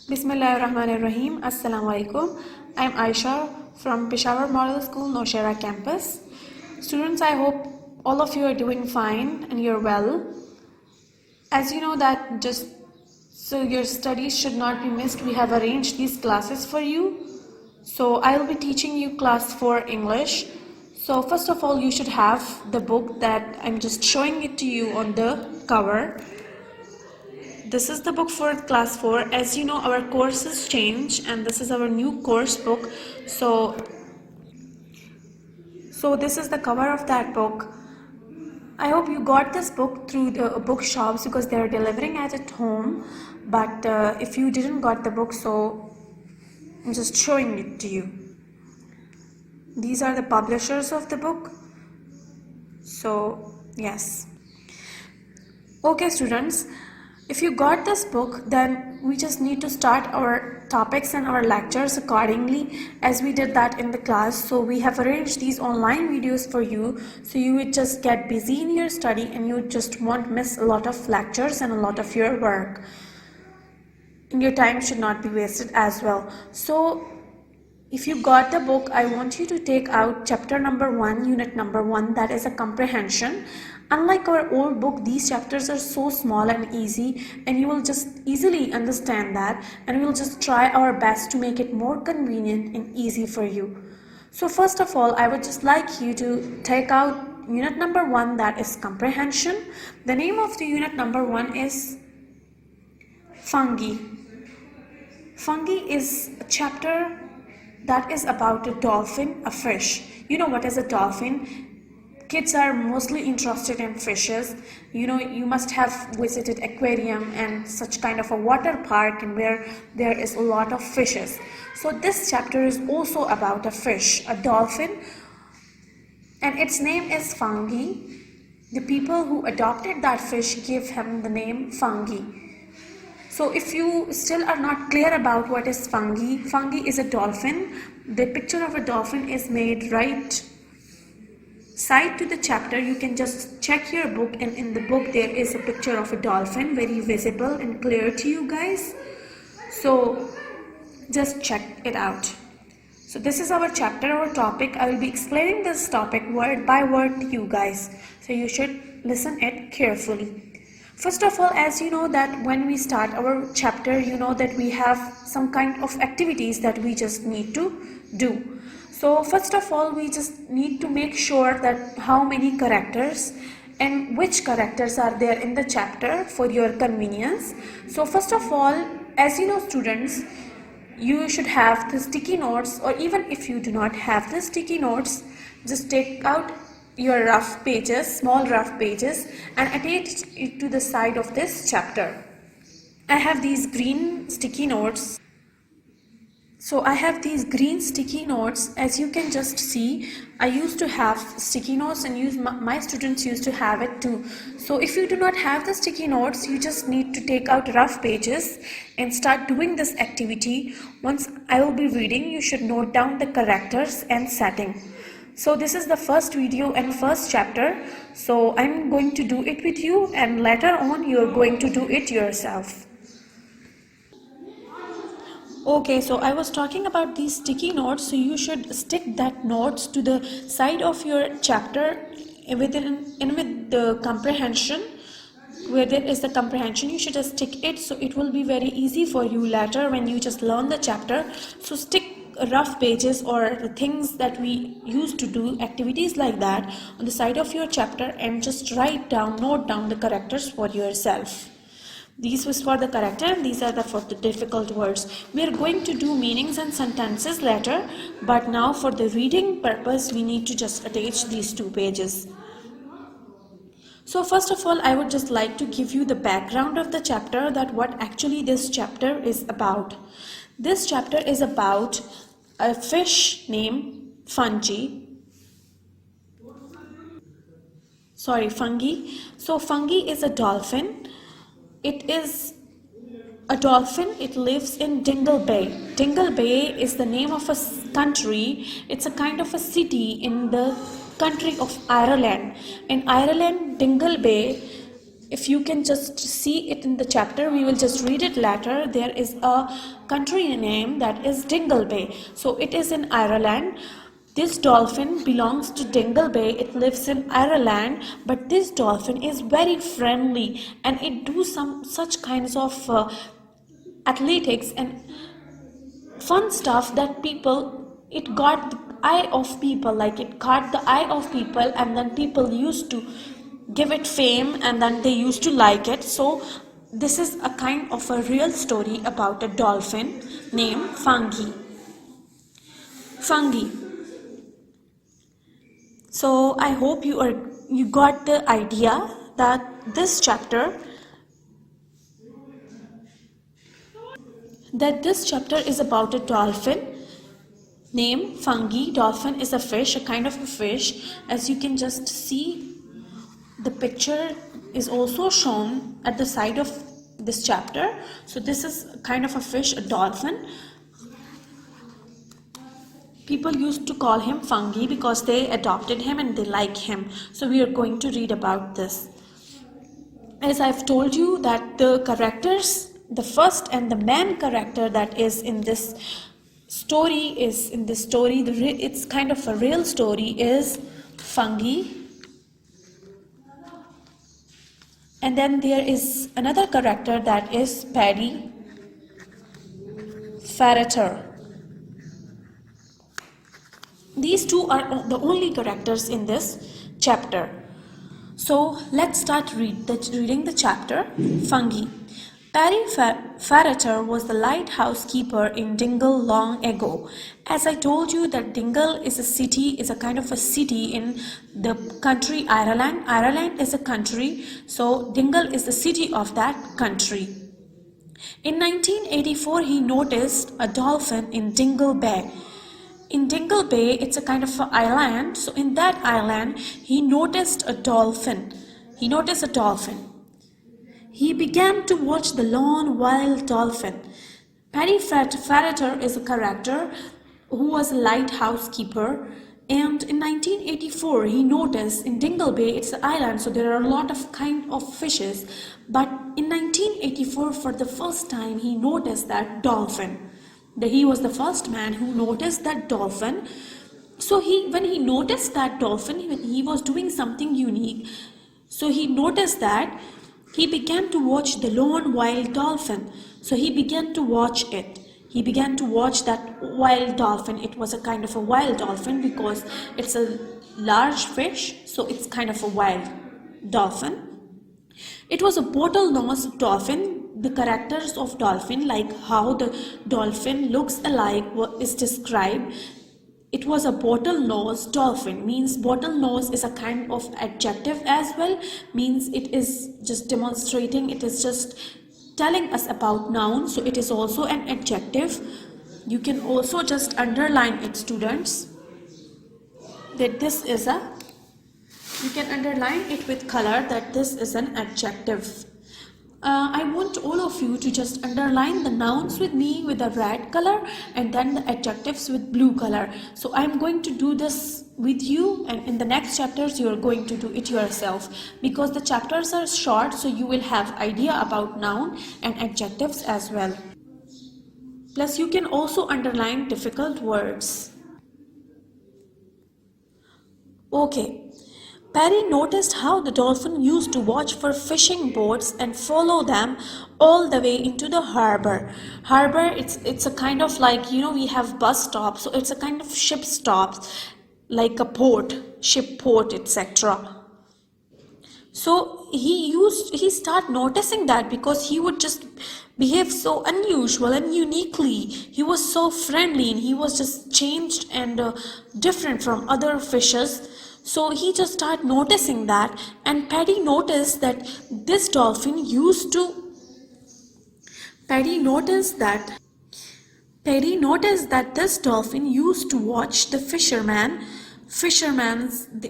Bismillahirrahmanirrahim. Assalamu alaikum. I'm Aisha from Peshawar Model School, No.1 campus. Students, I hope all of you are doing fine and you're well. As you know that just so your studies should not be missed, we have arranged these classes for you. So I'll be teaching you class 4 English. So first of all, you should have the book that I'm just showing it to you on the cover. This is the book for class 4. As you know, our courses change and this is our new course book. So this is the cover of that book. I hope you got this book through the bookshops because they are delivering it at home. But if you didn't got the book, so I'm just showing it to you. These are the publishers of the book. So yes. Okay students, if you got this book, then we just need to start our topics and our lectures accordingly as we did that in the class. So we have arranged these online videos for you, so you would just get busy in your study and you just won't miss a lot of lectures and a lot of your work. And your time should not be wasted as well. So if you got the book, I want you to take out chapter number 1, unit number 1, that is a comprehension. Unlike our old book, these chapters are so small and easy, and you will just easily understand that, and we will just try our best to make it more convenient and easy for you. So first of all, I would just like you to take out unit number 1, that is comprehension. The name of the unit number 1 is fungi. Fungi is a chapter that is about a dolphin, a fish. You know what is a dolphin? Kids are mostly interested in fishes. You know, you must have visited aquarium and such kind of a water park and where there is a lot of fishes. So this chapter is also about a fish, a dolphin, and its name is fungi. The people who adopted that fish gave him the name fungi. So if you still are not clear about what is fungi, fungi is a dolphin. The picture of a dolphin is made right side to the chapter. You can just check your book, and in the book there is a picture of a dolphin, very visible and clear to you guys. So just check it out. So this is our chapter, our topic. I will be explaining this topic word by word to you guys. So you should listen it carefully. First of all, as you know that when we start our chapter, you know that we have some kind of activities that we just need to do. So first of all, we just need to make sure that how many characters and which characters are there in the chapter for your convenience. So first of all, as you know students, you should have the sticky notes, or even if you do not have the sticky notes, just take out your rough pages, small rough pages, and attach it to the side of this chapter. I have these green sticky notes. So I have these green sticky notes. As you can just see, I used to have sticky notes, and my students used to have it too. So if you do not have the sticky notes, you just need to take out rough pages and start doing this activity. Once I will be reading, you should note down the characters and setting. So this is the first video and first chapter. So I'm going to do it with you, and later on you're going to do it yourself. Okay, so I was talking about these sticky notes. So you should stick that notes to the side of your chapter with the comprehension. Where there is the comprehension, you should just stick it, so it will be very easy for you later when you just learn the chapter. So stick rough pages or the things that we used to do, activities like that, on the side of your chapter, and just note down the characters for yourself. These was for the character, and these are for the difficult words. We are going to do meanings and sentences later, but now for the reading purpose, we need to just attach these 2 pages. So first of all, I would just like to give you the background of the chapter, that what actually this chapter is about. This chapter is about a fish named fungi. So fungi is a dolphin. It is a dolphin. It lives in Dingle Bay. Dingle Bay is the name of a country. It's a kind of a city in the country of Ireland. In Ireland, Dingle Bay if you can just see it in the chapter, we will just read it later. There is a country name that is Dingle Bay. So it is in Ireland. This dolphin belongs to Dingle Bay. It lives in Ireland, but this dolphin is very friendly and it do some such kinds of athletics and fun stuff that it got the eye of people, like it caught the eye of people, and then people used to give it fame and then they used to like it. So this is a kind of a real story about a dolphin named Fungi. So I hope you got the idea that this chapter is about a dolphin named Fungi. Dolphin is a fish, a kind of a fish. As you can just see, the picture is also shown at the side of this chapter. So this is kind of a fish, a dolphin. People used to call him Fungi because they adopted him and they like him. So we are going to read about this. As I've told you that the characters, the first and the main character that is in this story, it's kind of a real story, is Fungi. And then there is another character that is Paddy Farrater. These two are the only characters in this chapter. So let's start reading the chapter. Fungi. Paddy Farrater was the lighthouse keeper in Dingle long ago. As I told you that Dingle is a kind of a city in the country Ireland. Ireland is a country, so Dingle is the city of that country. In 1984, he noticed a dolphin in Dingle Bay. In Dingle Bay, it's a kind of an island. So in that island, he noticed a dolphin. He began to watch the lone wild dolphin. Paddy Farrater is a character who was a lighthouse keeper. And in 1984, he noticed in Dingle Bay, it's an island, so there are a lot of kind of fishes. But in 1984, for the first time, he noticed that dolphin. He was the first man who noticed that dolphin. So when he noticed that dolphin, he was doing something unique. So he noticed that he began to watch the lone wild dolphin. So he began to watch it. He began to watch that wild dolphin. It was a kind of a wild dolphin because it's a large fish. So it's kind of a wild dolphin. It was a bottlenose dolphin. The characters of dolphin, like how the dolphin looks alike, is described. It was a bottlenose dolphin. Means bottlenose is a kind of adjective as well. Means it is just demonstrating, it is just telling us about noun. So it is also an adjective. You can also just underline it, students, that this is you can underline it with color, that this is an adjective. I want all of you to just underline the nouns with me with a red color and then the adjectives with blue color. So I'm going to do this with you, and in the next chapters you are going to do it yourself, because the chapters are short, so you will have idea about noun and adjectives as well. Plus you can also underline difficult words. Okay. Paddy noticed how the dolphin used to watch for fishing boats and follow them all the way into the harbor. Harbor, it's a kind of like, we have bus stops, so it's a kind of ship stops, like a port, ship port, etc. So he started noticing that because he would just behave so unusual and uniquely. He was so friendly and he was just changed and different from other fishes. So he just started noticing that, and Paddy noticed that this dolphin used to this dolphin used to watch the fisherman fishermen,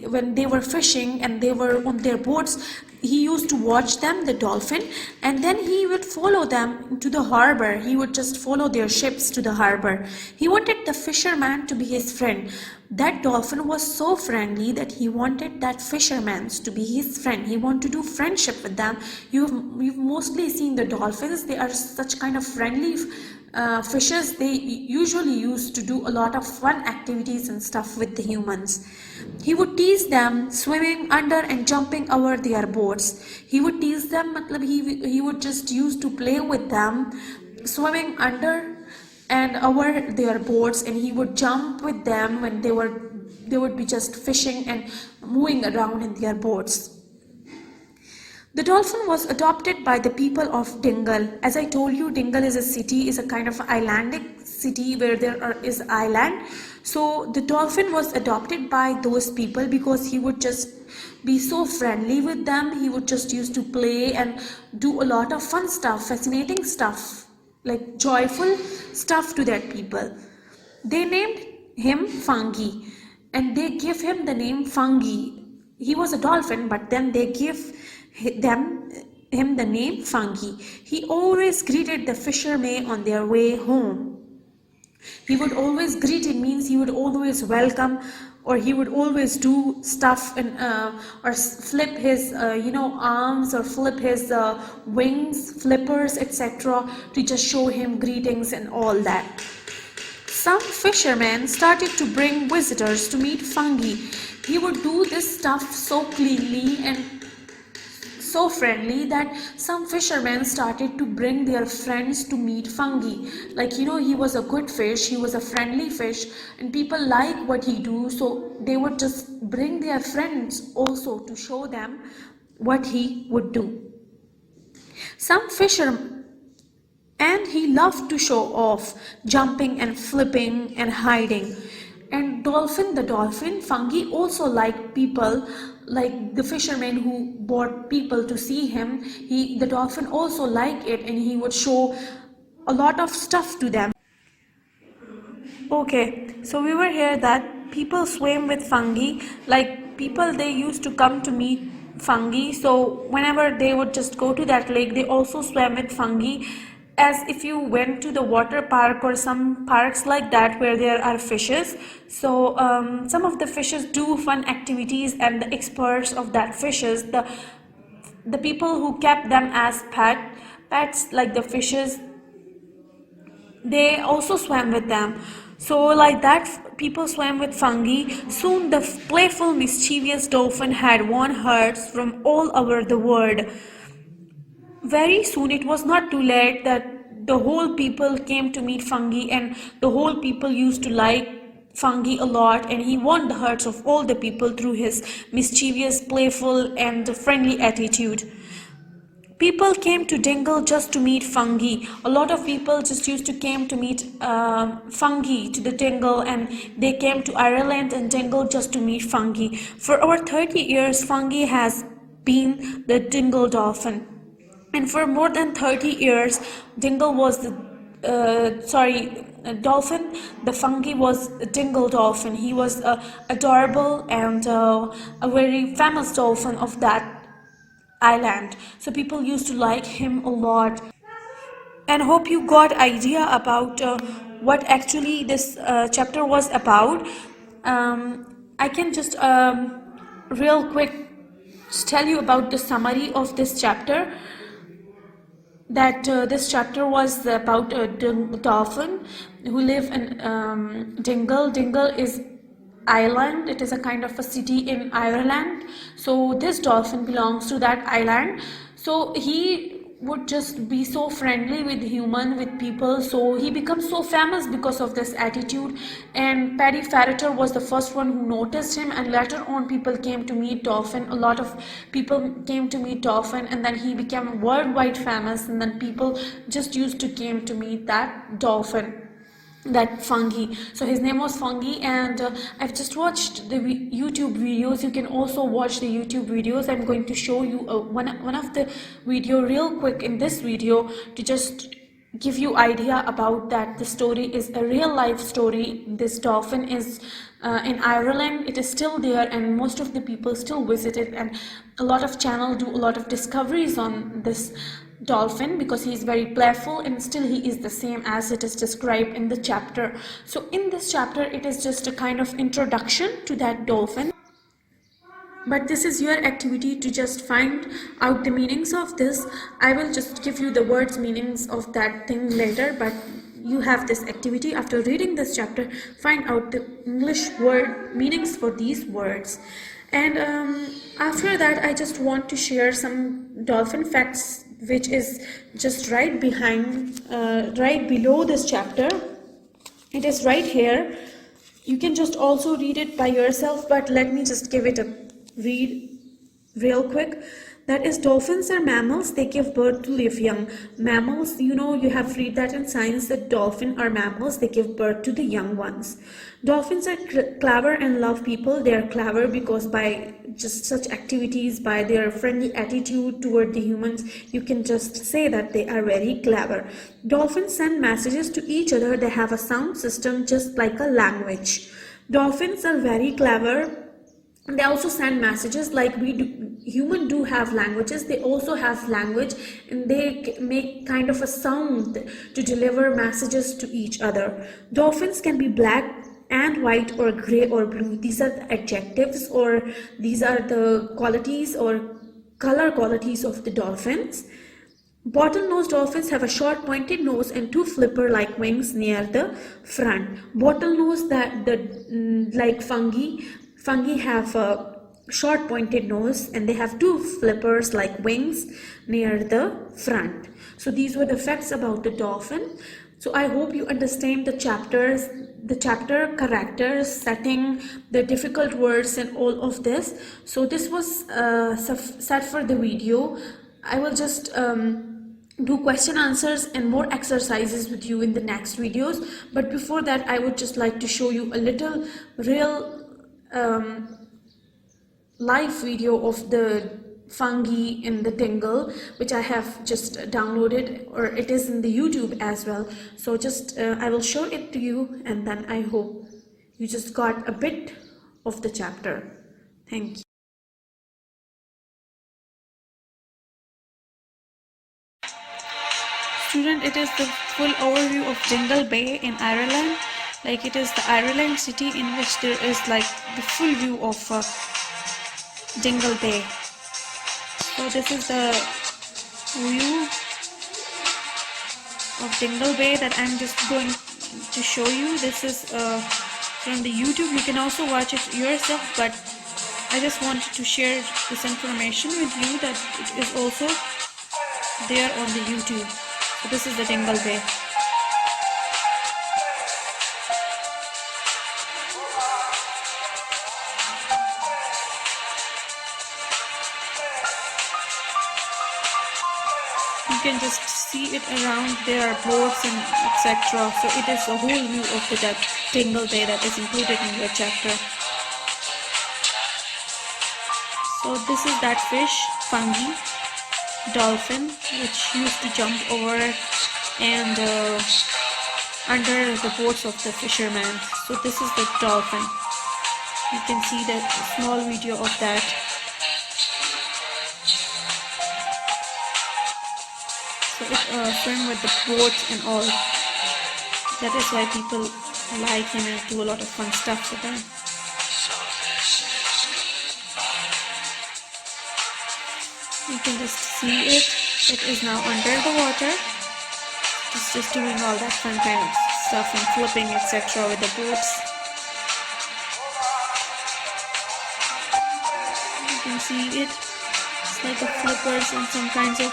when they were fishing and they were on their boats, he used to watch them, the dolphin, and then he would follow them to the harbor. He would just follow their ships to the harbor. He wanted the fisherman to be his friend. That dolphin was so friendly that he wanted that fisherman to be his friend. He wanted to do friendship with them. You've mostly seen the dolphins. They are such kind of friendly fishes. They usually used to do a lot of fun activities and stuff with the humans. He would tease them, swimming under and jumping over their boats. He would tease them, he would just used to play with them, swimming under and over their boats, and he would jump with them when they would be just fishing and moving around in their boats. The dolphin was adopted by the people of Dingle. As I told you, Dingle is a city, is a kind of islandic city where is island. So the dolphin was adopted by those people because he would just be so friendly with them. He would just used to play and do a lot of fun stuff, fascinating stuff, like joyful stuff to that people. They named him Fungi, and they give him the name Fungi. He was a dolphin, but then they give him the name Fungi. He always greeted the fishermen on their way home. He would always greet, it means he would always welcome, or he would always do stuff and or flip his arms, or flip his wings, flippers, etc., to just show him greetings and all that. Some fishermen started to bring visitors to meet Fungi. He would do this stuff so cleanly and so friendly that some fishermen started to bring their friends to meet Fungi. Like, he was a good fish, he was a friendly fish, and people like what he do, so they would just bring their friends also to show them what he would do. Some fishermen, and he loved to show off, jumping and flipping and hiding. And the dolphin, Fungi, also liked people, like the fishermen who brought people to see him. The dolphin also liked it, and he would show a lot of stuff to them. Okay, so we were here that people swim with Fungi, like people, they used to come to meet Fungi, so whenever they would just go to that lake, they also swam with Fungi. As if you went to the water park or some parks like that where there are fishes, so some of the fishes do fun activities, and the experts of that fishes, the people who kept them as pets, like the fishes, they also swam with them. So like that, people swam with Fungi. Soon the playful, mischievous dolphin had won hearts from all over the world. Very soon, it was not too late that the whole people came to meet Fungi, and the whole people used to like Fungi a lot, and he won the hearts of all the people through his mischievous, playful and friendly attitude. People came to Dingle just to meet Fungi. A lot of people just used to came to meet Fungi to the Dingle, and they came to Ireland and Dingle just to meet Fungi. For over 30 years, Fungi has been the Dingle dolphin. And for more than 30 years, Dingle was dolphin. The Fungi was a Dingle dolphin. He was adorable and a very famous dolphin of that island. So people used to like him a lot. And hope you got idea about what actually this chapter was about. I can just real quick just tell you about the summary of this chapter. That this chapter was about a dolphin who live in Dingle. Dingle is island. It is a kind of a city in Ireland. So this dolphin belongs to that island. So he would just be so friendly with with people, so he becomes so famous because of this attitude. And Paddy Farrater was the first one who noticed him, and later on people came to meet dolphin. A lot of people came to meet dolphin, and then he became worldwide famous, and then people just used to came to meet that dolphin, that Fungi. So his name was Fungi, and I've just watched the YouTube videos. You can also watch the YouTube videos. I'm going to show you one of the video real quick in this video to just give you idea about that the story is a real life story. This dolphin is in Ireland. It is still there, and most of the people still visit it, and a lot of channel do a lot of discoveries on this dolphin because he is very playful, and still he is the same as it is described in the chapter. So in this chapter it is just a kind of introduction to that dolphin, but this is your activity to just find out the meanings of this. I will just give you the words meanings of that thing later, but you have this activity. After reading this chapter, find out the English word meanings for these words. And after that, I just want to share some dolphin facts, which is just right behind, right below this chapter. It is right here. You can just also read it by yourself, but let me just give it a read real quick. That is, dolphins are mammals. They give birth to live young. Mammals, you know, you have read that in science, that dolphins are mammals. They give birth to the young ones. Dolphins are clever and love people. They are clever because by just such activities, by their friendly attitude toward the humans, you can just say that they are very clever. Dolphins send messages to each other. They have a sound system just like a language. Dolphins are very clever. They also send messages like we do. Humans do have languages. They also have language, and they make kind of a sound to deliver messages to each other. Dolphins can be black and white or gray or blue. These are the adjectives, or these are the qualities or color qualities of the dolphins. Bottlenose dolphins have a short pointed nose and two flipper-like wings near the front. Bottlenose, like fungi. Fungi have a short pointed nose and they have two flippers like wings near the front. So these were the facts about the dolphin. So I hope you understand the chapters, the chapter characters, setting, the difficult words and all of this. So this was set for the video. I will just do question answers and more exercises with you in the next videos. But before that, I would just like to show you a little real live video of the fungi in the dingle, which I have just downloaded, or it is in the YouTube as well. So just I will show it to you, and then I hope you just got a bit of the chapter. Thank you. Student, it is the full overview of Dingle Bay in Ireland. Like, it is the Ireland city in which there is like the full view of Dingle Bay. So this is the view of Dingle Bay that I'm just going to show you. This is from the YouTube. You can also watch it yourself, but I just wanted to share this information with you that it is also there on the YouTube. So this is the Dingle Bay. You can just see it around. There are boats and etc. So it is a whole view of the Dingle Bay that is included in your chapter. So this is that fish, fungi, dolphin, which used to jump over and under the boats of the fishermen. So this is the dolphin. You can see the small video of that. So it swim with the boats and all. That is why people like him and do a lot of fun stuff with them. You can just see it. It is now under the water. It's just doing all that fun kind of stuff and flipping etc. with the boats. You can see it. It's like the flippers and some kinds of